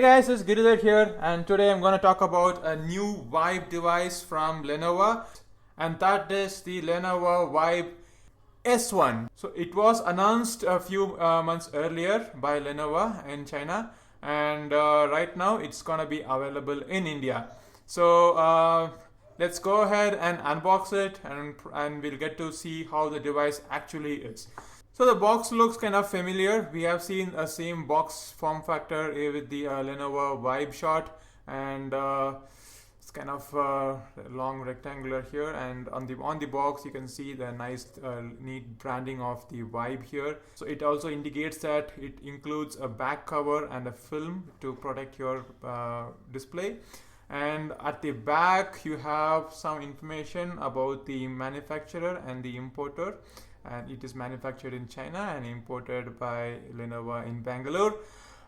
guys, it's Giridhar here, and today I'm going to talk about a new Vibe device from Lenovo, and that is the Lenovo Vibe S1. So it was announced a few months earlier by Lenovo in China, and right now it's going to be available in India. So let's go ahead and unbox it, and we'll get to see how the device actually is. So the box looks kind of familiar. We have seen a same box form factor with the Lenovo Vibe Shot, and it's kind of long rectangular here. And on the box, you can see the nice, neat branding of the Vibe here. So it also indicates that it includes a back cover and a film to protect your display. And at the back, you have some information about the manufacturer and the importer. And it is manufactured in China and imported by Lenovo in Bangalore.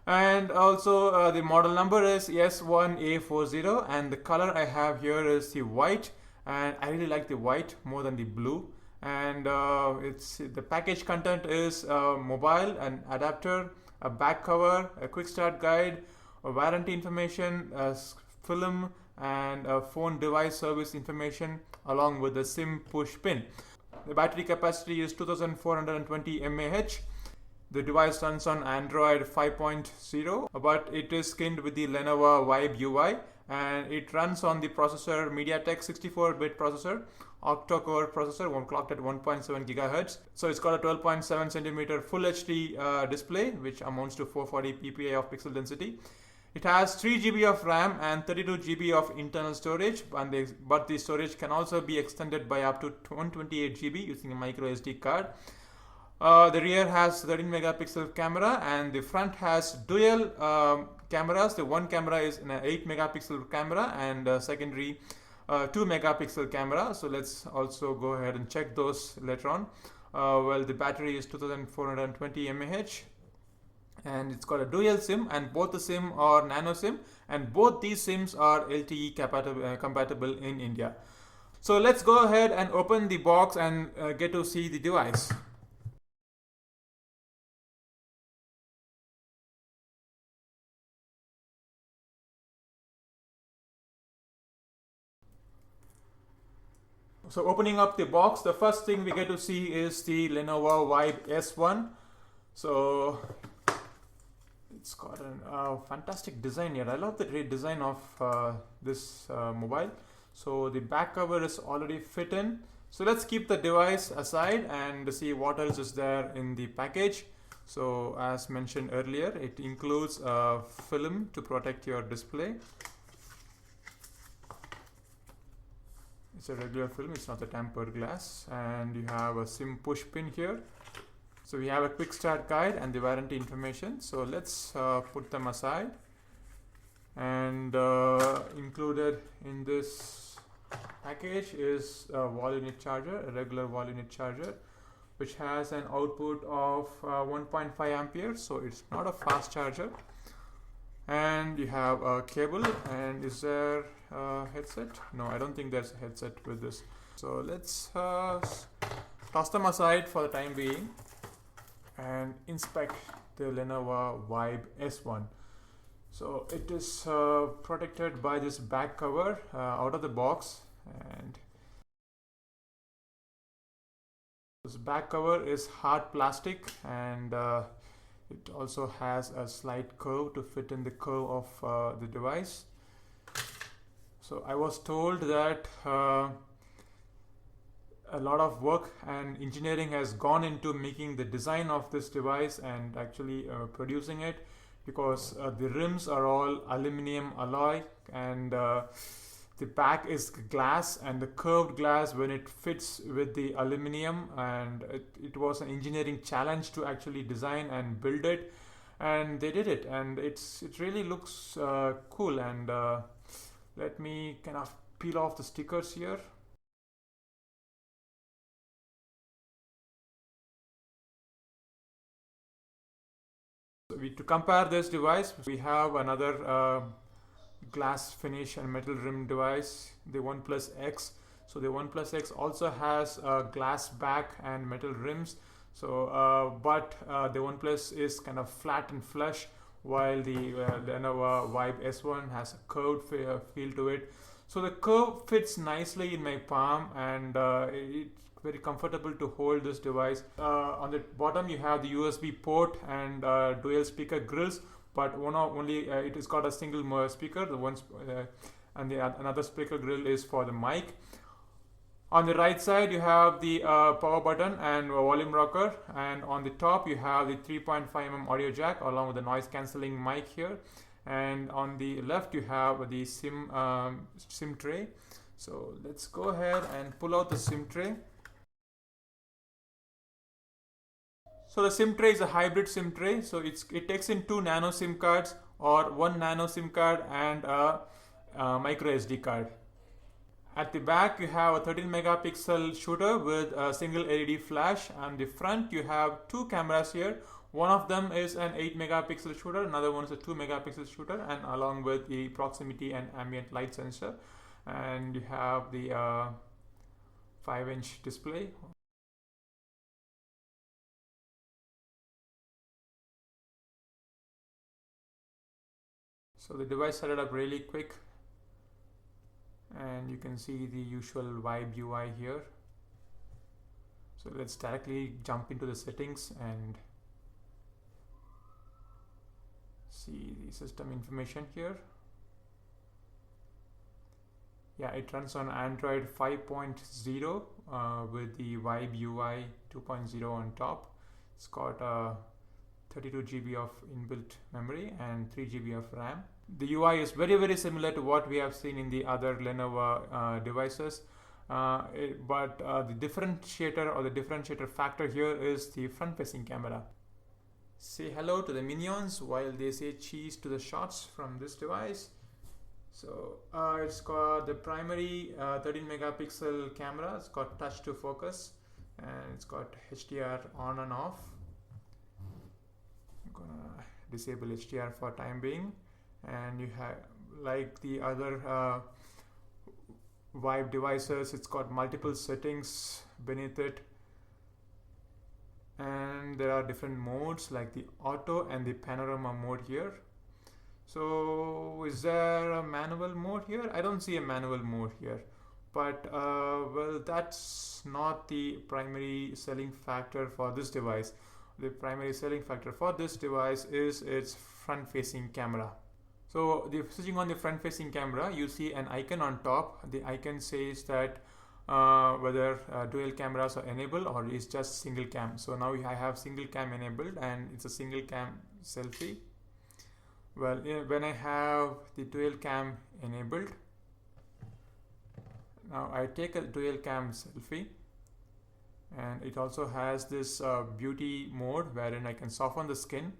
And also the model number is S1A40, and the color I have here is the white, and I really like the white more than the blue. And it's the package content is mobile, an adapter, a back cover, a quick start guide, a warranty information, a film, and a phone device service information along with the SIM push pin. The battery capacity is 2420 mAh. The device runs on Android 5.0, but it is skinned with the Lenovo Vibe UI, and it runs on the processor MediaTek 64-bit processor, octa-core processor, clocked at 1.7 GHz. So it's got a 12.7 centimeter Full HD display, which amounts to 440 ppi of pixel density. It has 3 GB of RAM and 32 GB of internal storage, but the storage can also be extended by up to 128 GB using a micro SD card. The rear has 13 megapixel camera, and the front has dual cameras. The one camera is an 8 megapixel camera and a secondary 2 megapixel camera. So let's also go ahead and check those later on. Well, the battery is 2420 mAh. And it's got a dual SIM, and both the SIM are nano SIM, and both these SIMs are LTE compatible in India. So let's go ahead and open the box and get to see the device. So opening up the box, the first thing we get to see is the Lenovo Vibe S1. So it's got a fantastic design here. I love the great design of this mobile. So the back cover is already fit in. So let's keep the device aside and see what else is there in the package. So as mentioned earlier, it includes a film to protect your display. It's a regular film, it's not a tempered glass. And you have a SIM push pin here. So we have a quick start guide and the warranty information. So let's put them aside. And included in this package is a wall unit charger, a regular wall unit charger, which has an output of 1.5 amperes. So it's not a fast charger. And you have a cable. And is there a headset? No, I don't think there's a headset with this. So let's toss them aside for the time being and inspect the Lenovo Vibe S1. So it is protected by this back cover out of the box, and this back cover is hard plastic, and it also has a slight curve to fit in the curve of the device. So I was told that a lot of work and engineering has gone into making the design of this device and actually producing it, because the rims are all aluminum alloy, and the back is glass, and the curved glass when it fits with the aluminum, and it was an engineering challenge to actually design and build it, and they did it, and it really looks cool. And let me kind of peel off the stickers here. To compare this device, we have another glass finish and metal rim device, the OnePlus X. So the OnePlus X also has a glass back and metal rims. So, but the OnePlus is kind of flat and flush, while the Lenovo Vibe S1 has a curved feel to it. So the curve fits nicely in my palm, and it's very comfortable to hold this device. On the bottom you have the USB port and dual speaker grills, but it has got a single speaker. And another speaker grill is for the mic. On the right side you have the power button and volume rocker, and on the top you have the 3.5mm audio jack along with the noise cancelling mic here, and on the left you have the SIM tray. So let's go ahead and pull out the SIM tray. So the SIM tray is a hybrid SIM tray, so it takes in 2 nano SIM cards or 1 nano SIM card and a micro SD card. At the back you have a 13 megapixel shooter with a single LED flash, and the front you have 2 cameras here. One of them is an 8 megapixel shooter, another one is a 2 megapixel shooter, and along with the proximity and ambient light sensor. And you have the 5-inch display. So the device started up really quick, and you can see the usual Vibe UI here. So let's directly jump into the settings and see the system information here. Yeah, it runs on Android 5.0 with the Vibe UI 2.0 on top. It's got 32 GB of inbuilt memory and 3 GB of RAM. The UI is very similar to what we have seen in the other Lenovo devices, but the differentiator factor here is the front-facing camera. Say hello to the minions while they say cheese to the shots from this device. So it's got the primary 13 megapixel camera. It's got touch to focus, and it's got HDR on and off. I'm gonna disable HDR for time being. And you have, like the other Vibe devices, it's got multiple settings beneath it, and there are different modes like the auto and the panorama mode here. So is there a manual mode here? I don't see a manual mode here, but well, that's not the primary selling factor for this device. The primary selling factor for this device is its front-facing camera. So switching on the front-facing camera, you see an icon on top. The icon says that whether dual cameras are enabled or is just single cam. So now I have single cam enabled, and it's a single cam selfie. Well, when I have the dual cam enabled, now I take a dual cam selfie, and it also has this beauty mode wherein I can soften the skin.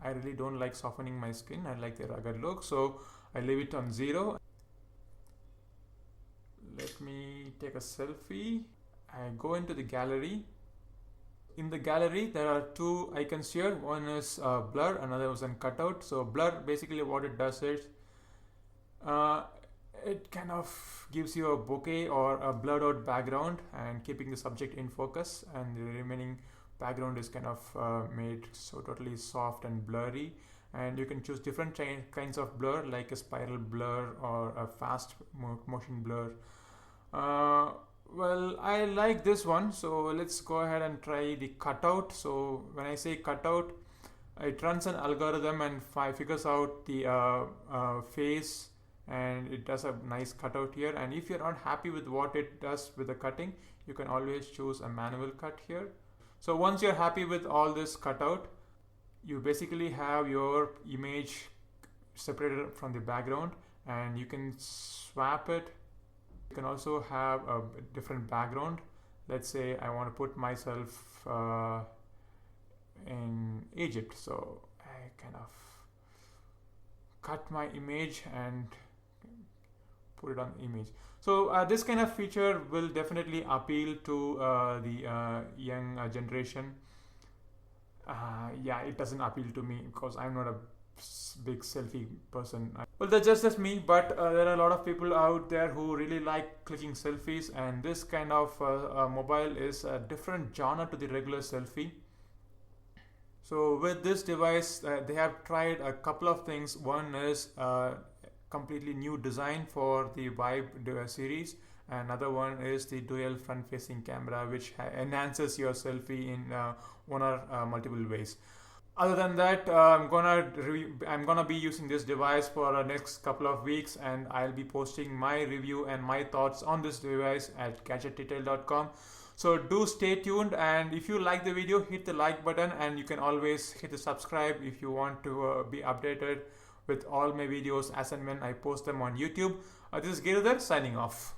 I really don't like softening my skin. I like the rugged look, so I leave it on 0. Let me take a selfie. I go into the gallery. In the gallery there are 2 icons here. One is blur, another is on cutout. So blur, basically what it does is it kind of gives you a bokeh or a blurred out background and keeping the subject in focus, and the remaining background is kind of made so totally soft and blurry. And you can choose different kinds of blur, like a spiral blur or a fast motion blur. Well, I like this one, so let's go ahead and try the cutout. So when I say cutout, it runs an algorithm and figures out the face, and it does a nice cutout here. And if you're not happy with what it does with the cutting, you can always choose a manual cut here. So once you're happy with all this cutout, you basically have your image separated from the background, and you can swap it. You can also have a different background. Let's say I want to put myself in Egypt, so I kind of cut my image and put it on the image. So this kind of feature will definitely appeal to the young generation. Yeah, it doesn't appeal to me because I'm not a big selfie person. Well, that's just me, but there are a lot of people out there who really like clicking selfies, and this kind of mobile is a different genre to the regular selfie. So with this device, they have tried a couple of things. One is completely new design for the Vibe series. Another one is the dual front-facing camera, which enhances your selfie in one or multiple ways. Other than that, I'm gonna be using this device for the next couple of weeks, and I'll be posting my review and my thoughts on this device at gadgetdetail.com. So do stay tuned, and if you like the video, hit the like button, and you can always hit the subscribe if you want to be updated with all my videos as and when I post them on YouTube. This is Giridhar signing off.